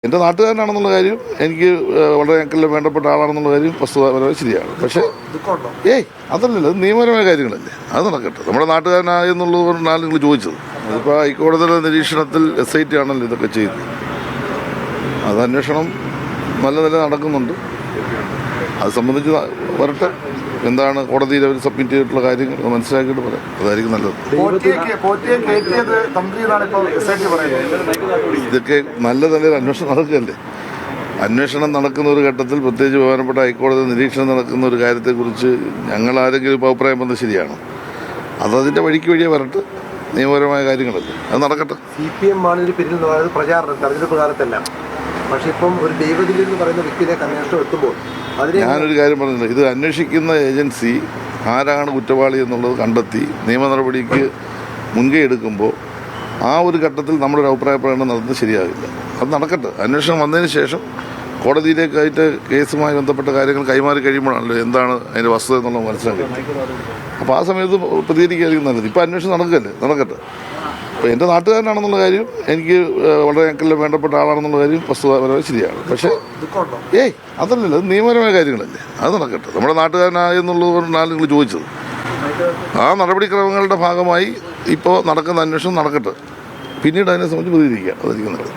എൻ്റെ നാട്ടുകാരനാണെന്നുള്ള കാര്യം എനിക്ക് വളരെ ഞങ്ങൾക്ക് വേണ്ടപ്പെട്ട ആളാണെന്നുള്ള കാര്യം വസ്തുതാപരമായി ശരിയാണ്. പക്ഷേ അതല്ലല്ലോ, അത് നിയമപരമായ കാര്യങ്ങളല്ലേ, അത് നടക്കട്ടെ. നമ്മുടെ നാട്ടുകാരനായെന്നുള്ളതുകൊണ്ടാണ് നിങ്ങൾ ചോദിച്ചത്. അതിപ്പോൾ ഹൈക്കോടതിയുടെ നിരീക്ഷണത്തിൽ SIT ആണല്ലോ ഇതൊക്കെ ചെയ്തത്. അത് അന്വേഷണം നല്ല നില നടക്കുന്നുണ്ട്. അത് സംബന്ധിച്ച് വരട്ടെ, എന്താണ് കോടതിയിൽ അവർ സബ്മിറ്റ് ചെയ്തിട്ടുള്ള കാര്യങ്ങൾ മനസ്സിലാക്കിയിട്ട് പറയാം. അതായിരിക്കും നല്ലത്. ഇതൊക്കെ നല്ല നിലയിൽ അന്വേഷണം നടക്കുകയല്ലേ. അന്വേഷണം നടക്കുന്ന ഒരു ഘട്ടത്തിൽ, പ്രത്യേകിച്ച് ബഹുമാനപ്പെട്ട ഹൈക്കോടതി നിരീക്ഷണം നടക്കുന്ന ഒരു കാര്യത്തെക്കുറിച്ച് ഞങ്ങൾ ആരെങ്കിലും ഇപ്പോൾ അഭിപ്രായം വന്നത് ശരിയാണോ? അതതിൻ്റെ വഴിക്ക് വഴിയേ വരട്ടെ. നിയമപരമായ കാര്യങ്ങളല്ലേ, അത് നടക്കട്ടെ. CPM ആണ് ഇതിന് പിന്നിൽ പ്രചാരണം തെരഞ്ഞെടുപ്പ് കാലത്തല്ല. പക്ഷെ ഇപ്പം ഒരു ദൈവദിനം എന്ന് പറയുന്ന വ്യക്തിയിലേക്ക് അന്വേഷണം എത്തുമ്പോൾ ഞാനൊരു കാര്യം പറഞ്ഞില്ല, ഇത് അന്വേഷിക്കുന്ന ഏജൻസി ആരാണ് കുറ്റവാളി എന്നുള്ളത് കണ്ടെത്തി നിയമ നടപടിക്ക് മുൻകൈ എടുക്കുമ്പോൾ ആ ഒരു ഘട്ടത്തിൽ നമ്മളൊരു അഭിപ്രായ പ്രകടനം നടത്തുന്നത് ശരിയാകില്ല. അത് നടക്കട്ടെ. അന്വേഷണം വന്നതിന് ശേഷം കോടതിയിലേക്കായിട്ട് കേസുമായി ബന്ധപ്പെട്ട കാര്യങ്ങൾ കൈമാറി കഴിയുമ്പോഴാണല്ലോ എന്താണ് അതിൻ്റെ വസ്തുത എന്നുള്ളത് മനസ്സിലാക്കുന്നത്. അപ്പോൾ ആ സമയത്ത് പ്രതികരിക്കുകയായിരിക്കും നല്ലത്. ഇപ്പോൾ അന്വേഷണം നടക്കട്ടെ. അപ്പോൾ എൻ്റെ നാട്ടുകാരനാണെന്നുള്ള കാര്യം എനിക്ക് വളരെ ഞങ്ങൾക്ക് വേണ്ടപ്പെട്ട ആളാണെന്നുള്ള കാര്യം വസ്തുതാപരമായി ശരിയാണ്. പക്ഷേ അതല്ലല്ലോ, അത് നിയമപരമായ കാര്യങ്ങളല്ലേ, അത് നടക്കട്ടെ. നമ്മുടെ നാട്ടുകാരനായെന്നുള്ളതുകൊണ്ടാണ് നിങ്ങൾ ചോദിച്ചത്. ആ നടപടിക്രമങ്ങളുടെ ഭാഗമായി ഇപ്പോൾ നടക്കുന്ന അന്വേഷണം നടക്കട്ടെ. പിന്നീട് അതിനെ സംബന്ധിച്ച് പ്രതികരിക്കുക. അതായിരിക്കും നല്ലത്.